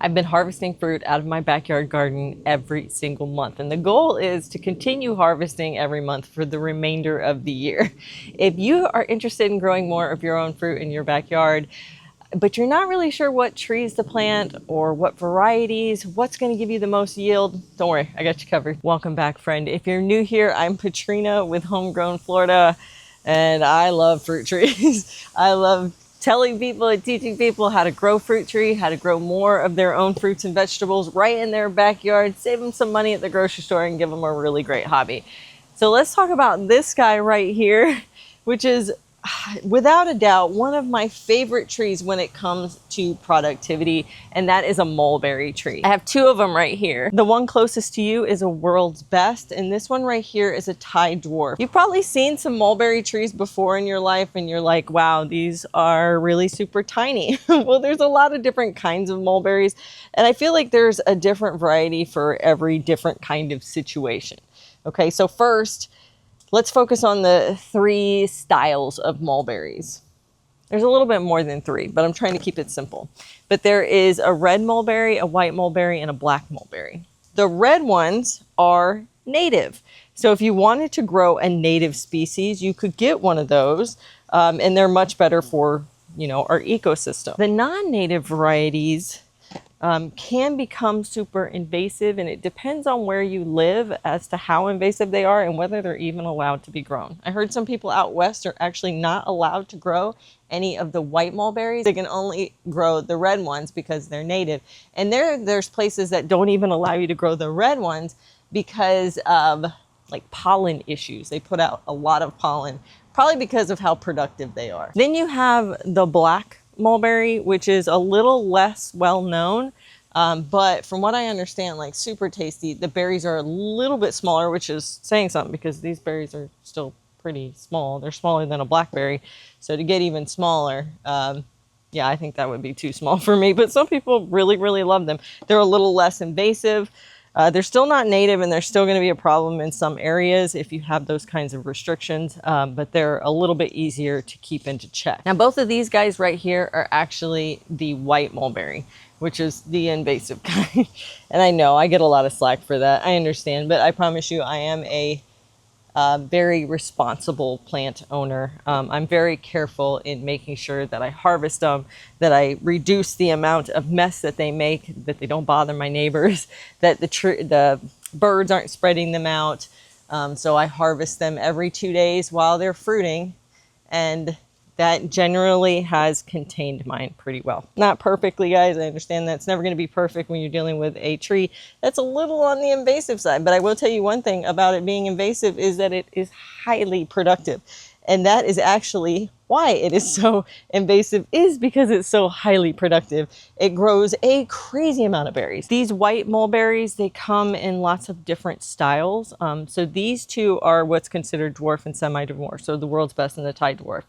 I've been harvesting fruit out of my backyard garden every single month, and the goal is to continue harvesting every month for the remainder of the year. If you are interested in growing more of your own fruit in your backyard, but you're not really sure what trees to plant or what varieties, what's going to give you the most yield, don't worry, I got you covered. Welcome back, friend. If you're new here, I'm Patrina with Homegrown Florida, and I love fruit trees. I love telling people and teaching people how to grow fruit tree, how to grow more of their own fruits and vegetables right in their backyard, save them some money at the grocery store and give them a really great hobby. So let's talk about this guy right here, which is without a doubt one of my favorite trees when it comes to productivity, and that is a mulberry tree. I have two of them right here. The one closest to you is a world's best, and this one right here is a Thai dwarf. You've probably seen some mulberry trees before in your life and you're like, wow, these are really super tiny. Well, there's a lot of different kinds of mulberries, and I feel like there's a different variety for every different kind of situation. Okay, so first, let's focus on the three styles of mulberries. There's a little bit more than three, but I'm trying to keep it simple. But there is a red mulberry, a white mulberry, and a black mulberry. The red ones are native. So if you wanted to grow a native species, you could get one of those, and they're much better for, our ecosystem. The non-native varieties can become super invasive, and it depends on where you live as to how invasive they are and whether they're even allowed to be grown. I heard some people out west are actually not allowed to grow any of the white mulberries. They can only grow the red ones because they're native. And there's places that don't even allow you to grow the red ones because of like pollen issues. They put out a lot of pollen, probably because of how productive they are. Then you have the black mulberry, which is a little less well known, but from what I understand, like super tasty. The berries are a little bit smaller, which is saying something because these berries are still pretty small. They're smaller than a blackberry, so to get even smaller, yeah, I think that would be too small for me, but some people really, really love them. They're a little less invasive. They're still not native, and they're still going to be a problem in some areas if you have those kinds of restrictions, but they're a little bit easier to keep into check. Now, both of these guys right here are actually the white mulberry, which is the invasive kind. And I know I get a lot of slack for that. I understand, but I promise you I am a very responsible plant owner. I'm very careful in making sure that I harvest them, that I reduce the amount of mess that they make, that they don't bother my neighbors, that the birds aren't spreading them out. So I harvest them every 2 days while they're fruiting, and that generally has contained mine pretty well. Not perfectly, guys. I understand that's never going to be perfect when you're dealing with a tree that's a little on the invasive side. But I will tell you one thing about it being invasive is that it is highly productive. And that is actually why it is so invasive, is because it's so highly productive. It grows a crazy amount of berries. These white mulberries, they come in lots of different styles. So these two are what's considered dwarf and semi-dwarf. So the world's best and the Thai dwarf.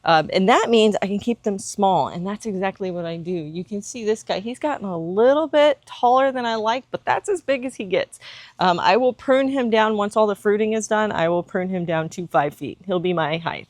And that means I can keep them small, and that's exactly what I do. You can see this guy, he's gotten a little bit taller than I like, but that's as big as he gets. I will prune him down once all the fruiting is done. I will prune him down to 5 feet. He'll be my height.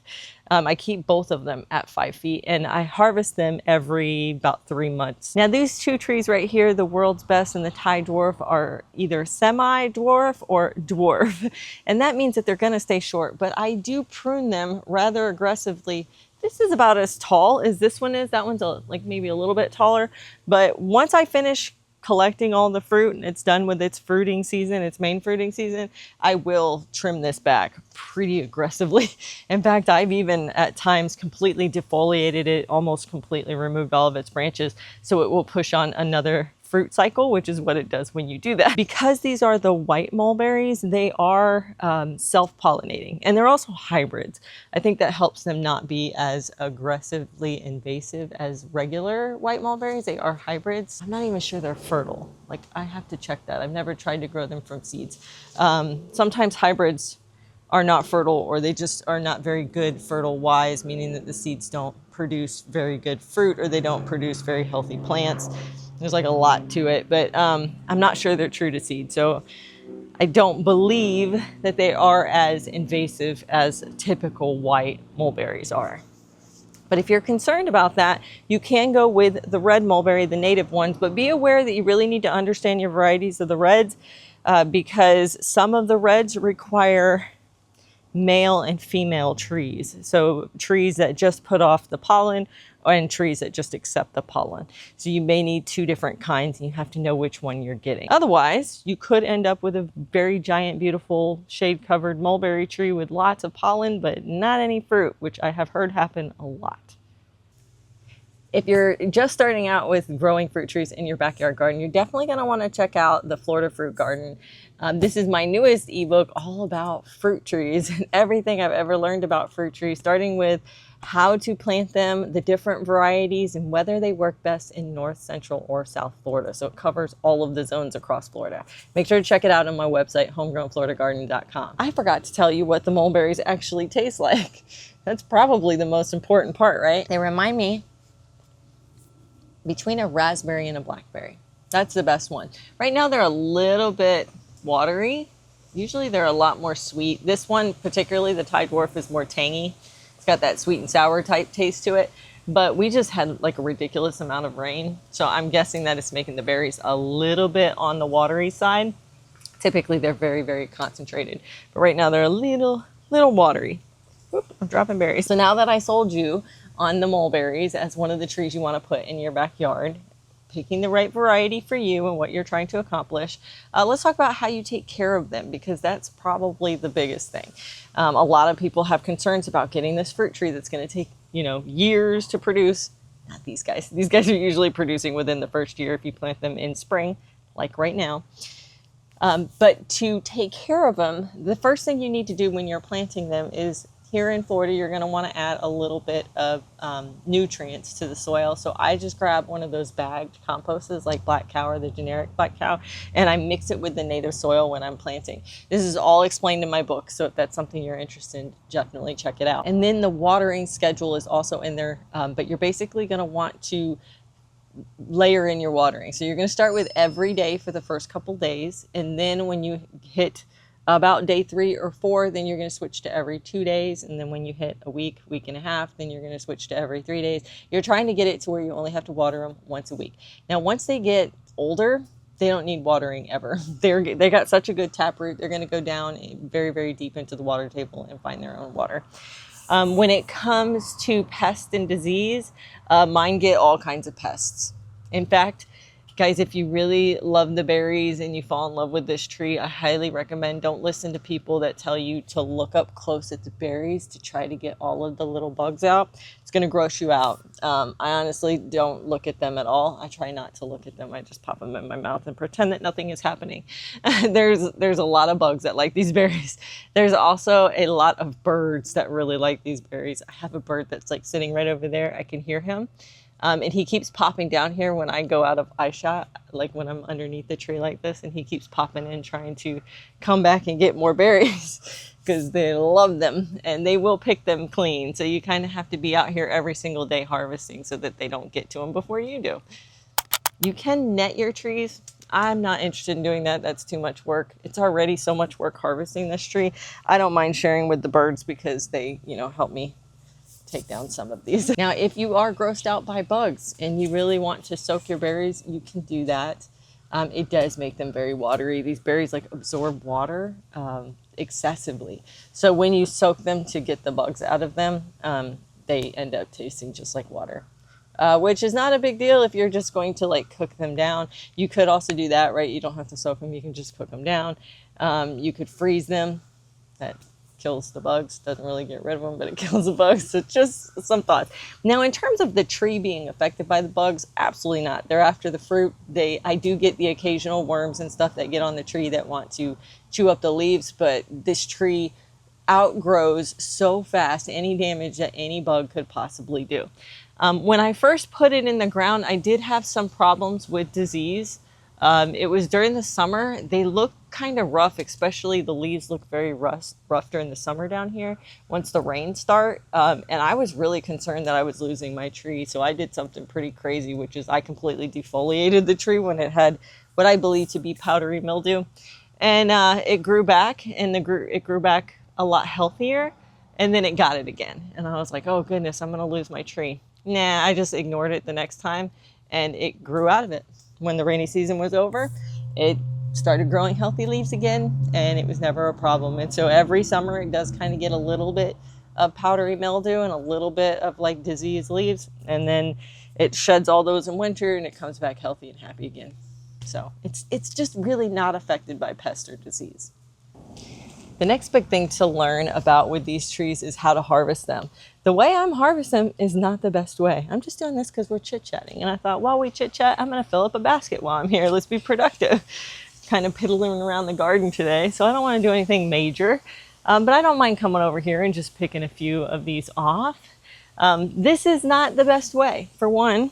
I keep both of them at 5 feet, and I harvest them every about 3 months. Now, these two trees right here, the world's best and the Thai dwarf, are either semi-dwarf or dwarf. And that means that they're gonna stay short, but I do prune them rather aggressively. This is about as tall as this one is. That one's like maybe a little bit taller. But once I finish collecting all the fruit and it's done with its fruiting season, its main fruiting season, I will trim this back pretty aggressively. In fact, I've even at times completely defoliated it, almost completely removed all of its branches, so it will push on another fruit cycle, which is what it does when you do that. Because these are the white mulberries, they are self-pollinating, and they're also hybrids. I think that helps them not be as aggressively invasive as regular white mulberries. They are hybrids. I'm not even sure they're fertile. Like, I have to check that. I've never tried to grow them from seeds. Sometimes hybrids are not fertile, or they just are not very good fertile-wise, meaning that the seeds don't produce very good fruit, or they don't produce very healthy plants. There's like a lot to it, but I'm not sure they're true to seed. So I don't believe that they are as invasive as typical white mulberries are. But if you're concerned about that, you can go with the red mulberry, the native ones, but be aware that you really need to understand your varieties of the reds because some of the reds require male and female trees. So trees that just put off the pollen and trees that just accept the pollen. So you may need two different kinds and you have to know which one you're getting. Otherwise, you could end up with a very giant, beautiful shade-covered mulberry tree with lots of pollen, but not any fruit, which I have heard happen a lot. If you're just starting out with growing fruit trees in your backyard garden, you're definitely going to want to check out the Florida Fruit Garden. This is my newest ebook all about fruit trees and everything I've ever learned about fruit trees, starting with how to plant them, the different varieties, and whether they work best in North, Central, or South Florida. So it covers all of the zones across Florida. Make sure to check it out on my website, homegrownfloridagarden.com. I forgot to tell you what the mulberries actually taste like. That's probably the most important part, right? They remind me between a raspberry and a blackberry. That's the best one. Right now they're a little bit watery. Usually they're a lot more sweet. This one, particularly the Thai dwarf, is more tangy. It's got that sweet and sour type taste to it. But we just had like a ridiculous amount of rain. So I'm guessing that it's making the berries a little bit on the watery side. Typically they're very, very concentrated. But right now they're a little watery. Whoop, I'm dropping berries. So now that I sold you on the mulberries as one of the trees you want to put in your backyard, picking the right variety for you and what you're trying to accomplish, let's talk about how you take care of them, because that's probably the biggest thing. A lot of people have concerns about getting this fruit tree that's going to take, years to produce. Not these guys. These guys are usually producing within the first year if you plant them in spring, like right now. But to take care of them, the first thing you need to do when you're planting them is, here in Florida, you're going to want to add a little bit of nutrients to the soil. So I just grab one of those bagged composters like Black Cow or the generic Black Cow, and I mix it with the native soil when I'm planting. This is all explained in my book, so if that's something you're interested in, definitely check it out. And then the watering schedule is also in there, but you're basically going to want to layer in your watering. So you're going to start with every day for the first couple days, and then when you hit about day 3 or 4, then you're going to switch to every 2 days. And then when you hit a week and a half, then you're going to switch to every 3 days. You're trying to get it to where you only have to water them once a week. Now, once they get older, they don't need watering ever. They got such a good taproot. They're going to go down very, very deep into the water table and find their own water. When it comes to pest and disease, mine get all kinds of pests. In fact, guys, if you really love the berries and you fall in love with this tree, I highly recommend don't listen to people that tell you to look up close at the berries to try to get all of the little bugs out. It's going to gross you out. I honestly don't look at them at all. I try not to look at them. I just pop them in my mouth and pretend that nothing is happening. There's a lot of bugs that like these berries. There's also a lot of birds that really like these berries. I have a bird that's like sitting right over there. I can hear him. And he keeps popping down here when I go out of eye shot, like when I'm underneath the tree like this, and he keeps popping in trying to come back and get more berries because they love them and they will pick them clean. So you kind of have to be out here every single day harvesting so that they don't get to them before you do. You can net your trees. I'm not interested in doing that. That's too much work. It's already so much work harvesting this tree. I don't mind sharing with the birds because they, help me take down some of these. Now, if you are grossed out by bugs and you really want to soak your berries, you can do that. It does make them very watery. These berries absorb water excessively. So when you soak them to get the bugs out of them, they end up tasting just like water. Which is not a big deal if you're just going to cook them down. You could also do that, right? You don't have to soak them. You can just cook them down. You could freeze them. That kills the bugs. Doesn't really get rid of them, but it kills the bugs. So just some thoughts. Now, in terms of the tree being affected by the bugs, absolutely not. They're after the fruit. I do get the occasional worms and stuff that get on the tree that want to chew up the leaves, but this tree outgrows so fast any damage that any bug could possibly do. When I first put it in the ground, I did have some problems with disease. It was during the summer. They look kind of rough, especially the leaves look very rough during the summer down here once the rains start. And I was really concerned that I was losing my tree. So I did something pretty crazy, which is I completely defoliated the tree when it had what I believe to be powdery mildew. And it grew back, and it grew back a lot healthier. And then it got it again. And I was like, oh goodness, I'm gonna lose my tree. Nah, I just ignored it the next time and it grew out of it. When the rainy season was over, it started growing healthy leaves again and it was never a problem. And so every summer it does kind of get a little bit of powdery mildew and a little bit of like diseased leaves. And then it sheds all those in winter and it comes back healthy and happy again. So it's just really not affected by pest or disease. The next big thing to learn about with these trees is how to harvest them. The way I'm harvesting them is not the best way. I'm just doing this because we're chit-chatting. And I thought, while we chit-chat, I'm going to fill up a basket while I'm here. Let's be productive. Kind of piddling around the garden today. So I don't want to do anything major. But I don't mind coming over here and just picking a few of these off. This is not the best way. For one,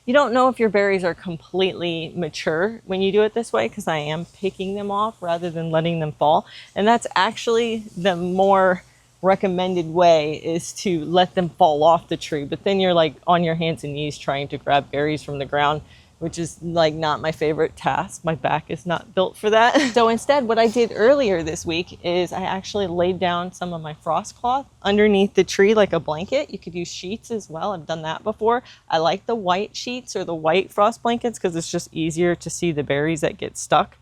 you don't know if your berries are completely mature when you do it this way, because I am picking them off rather than letting them fall. And that's actually the more recommended way, is to let them fall off the tree. But then you're like on your hands and knees trying to grab berries from the ground, which is like not my favorite task. My back is not built for that. So instead, what I did earlier this week is I actually laid down some of my frost cloth underneath the tree like a blanket. You could use sheets as well. I've done that before. I like the white sheets or the white frost blankets because it's just easier to see the berries that get stuck.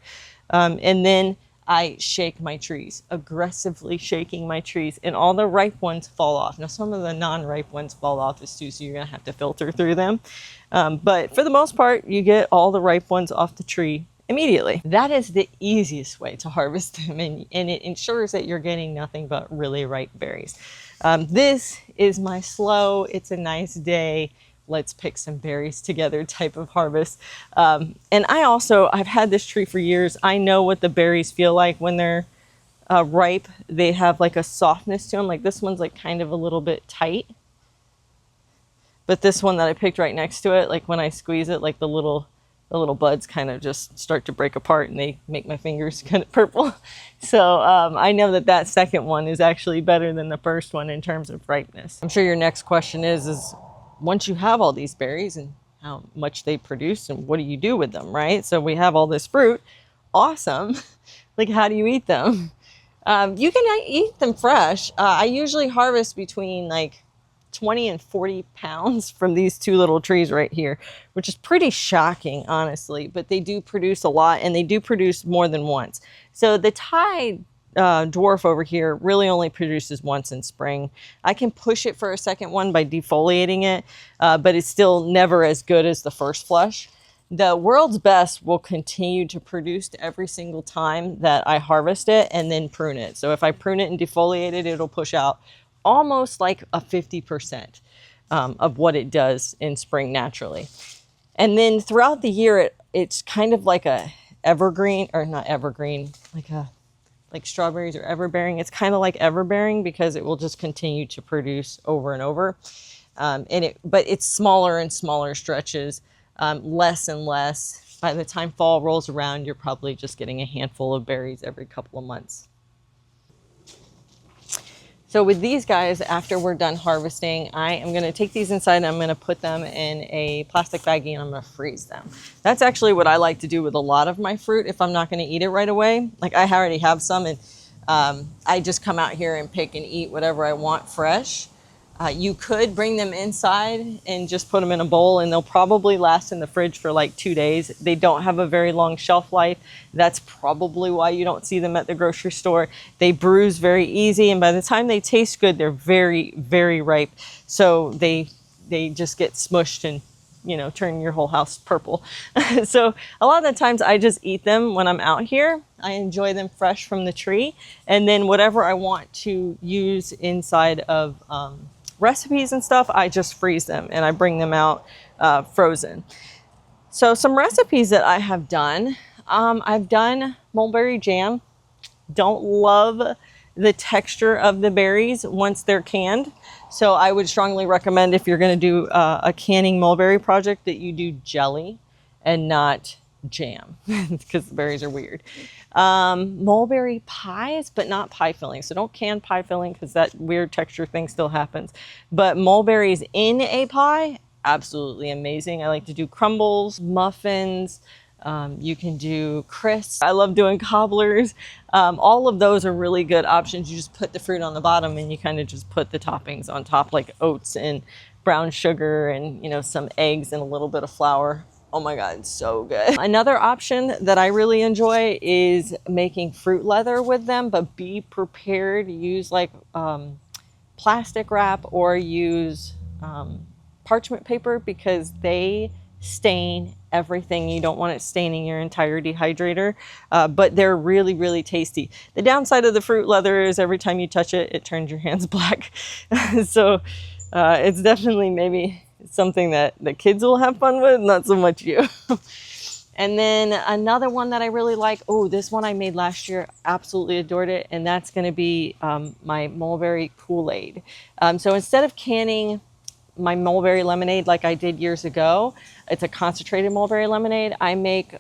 And then I shake my trees, aggressively shaking my trees, and all the ripe ones fall off. Now, some of the non-ripe ones fall off too, so you're gonna have to filter through them. But for the most part, you get all the ripe ones off the tree immediately. That is the easiest way to harvest them, and it ensures that you're getting nothing but really ripe berries. This is my slow, it's a nice day, let's pick some berries together type of harvest. And I've had this tree for years. I know what the berries feel like when they're ripe. They have like a softness to them. Like this one's like kind of a little bit tight. But this one that I picked right next to it, like when I squeeze it, like the little buds kind of just start to break apart and they make my fingers kind of purple. So I know that second one is actually better than the first one in terms of ripeness. I'm sure your next question is once you have all these berries and how much they produce and what do you do with them, right? So we have all this fruit. Awesome. Like, how do you eat them? You can eat them fresh. I usually harvest between like 20 and 40 pounds from these two little trees right here, which is pretty shocking, honestly, but they do produce a lot and they do produce more than once. So the Thai dwarf over here really only produces once in spring. I can push it for a second one by defoliating it, but it's still never as good as the first flush. The world's best will continue to produce every single time that I harvest it and then prune it. So if I prune it and defoliate it, it'll push out almost like a 50% of what it does in spring naturally. And then throughout the year, it's kind of like a evergreen, or not evergreen, like strawberries or everbearing. It's kind of like everbearing because it will just continue to produce over and over. But it's smaller and smaller stretches, less and less. By the time fall rolls around, you're probably just getting a handful of berries every couple of months. So with these guys, after we're done harvesting, I am going to take these inside and I'm going to put them in a plastic baggie and I'm going to freeze them. That's actually what I like to do with a lot of my fruit if I'm not going to eat it right away. Like I already have some and I just come out here and pick and eat whatever I want fresh. You could bring them inside and just put them in a bowl and they'll probably last in the fridge for like 2 days. They don't have a very long shelf life. That's probably why you don't see them at the grocery store. They bruise very easy and by the time they taste good, they're very, very ripe. So they just get smushed and, you know, turn your whole house purple. So a lot of the times I just eat them when I'm out here. I enjoy them fresh from the tree. And then whatever I want to use inside of recipes and stuff, I just freeze them and I bring them out frozen. So some recipes that I have done, I've done mulberry jam. Don't love the texture of the berries once they're canned. So I would strongly recommend if you're going to do a canning mulberry project that you do jelly and not jam because the berries are weird. Mulberry pies, but not pie filling. So don't can pie filling because that weird texture thing still happens. But mulberries in a pie, absolutely amazing. I like to do crumbles, muffins, You can do crisps. I love doing cobblers. All of those are really good options. You just put the fruit on the bottom and you kind of just put the toppings on top, like oats and brown sugar and, you know, some eggs and a little bit of flour. Oh my God, it's so good. Another option that I really enjoy is making fruit leather with them, but be prepared. Use like plastic wrap or use parchment paper because they stain everything. You don't want it staining your entire dehydrator, but they're really, really tasty. The downside of the fruit leather is every time you touch it, it turns your hands black. So it's definitely maybe something that the kids will have fun with, not so much you. And then another one that I really like, oh, this one I made last year, absolutely adored it, and that's going to be my mulberry Kool-Aid. So instead of canning my mulberry lemonade like I did years ago, it's a concentrated mulberry lemonade. I make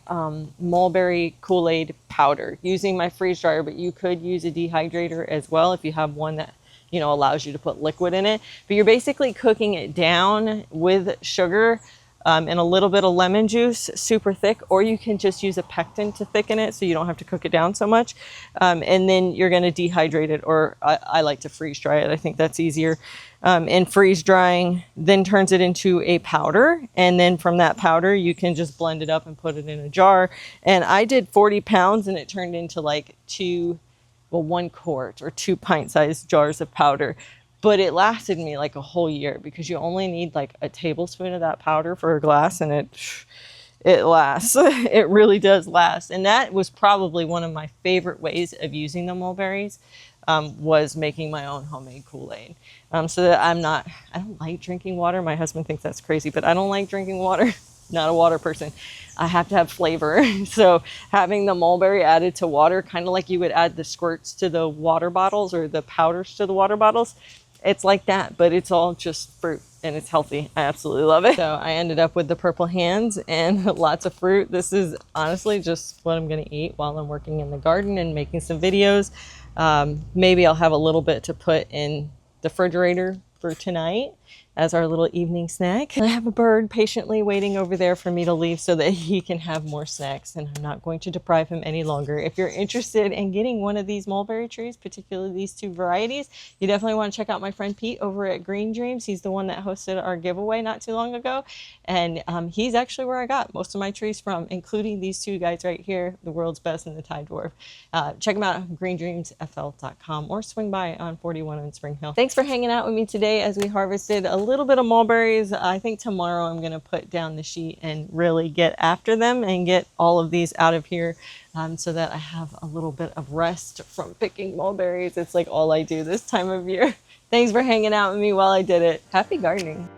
mulberry Kool-Aid powder using my freeze dryer, but you could use a dehydrator as well if you have one that, you know, allows you to put liquid in it. But you're basically cooking it down with sugar and a little bit of lemon juice, super thick, or you can just use a pectin to thicken it so you don't have to cook it down so much. And then you're gonna dehydrate it, or I like to freeze dry it. I think that's easier. And freeze drying then turns it into a powder. And then from that powder, you can just blend it up and put it in a jar. And I did 40 pounds and it turned into like 1 quart or 2 pint-sized jars of powder. But it lasted me like a whole year because you only need like a tablespoon of that powder for a glass, and it lasts. It really does last. And that was probably one of my favorite ways of using the mulberries, was making my own homemade Kool-Aid. So that I don't like drinking water. My husband thinks that's crazy, but I don't like drinking water. Not a water person. I have to have flavor. So having the mulberry added to water, kind of like you would add the squirts to the water bottles or the powders to the water bottles, it's like that, but it's all just fruit and it's healthy. I absolutely love it. So I ended up with the purple hands and lots of fruit. This is honestly just what I'm gonna eat while I'm working in the garden and making some videos. Maybe I'll have a little bit to put in the refrigerator for tonight as our little evening snack. I have a bird patiently waiting over there for me to leave so that he can have more snacks, and I'm not going to deprive him any longer. If you're interested in getting one of these mulberry trees, particularly these 2 varieties, you definitely want to check out my friend Pete over at Green Dreams. He's the one that hosted our giveaway not too long ago, and he's actually where I got most of my trees from, including these 2 guys right here, the world's best and the Thai dwarf. Check them out at greendreamsfl.com or swing by on 41 in Spring Hill. Thanks for hanging out with me today as we harvested a little bit of mulberries. I think tomorrow I'm going to put down the sheet and really get after them and get all of these out of here so that I have a little bit of rest from picking mulberries. It's like all I do this time of year. Thanks for hanging out with me while I did it. Happy gardening.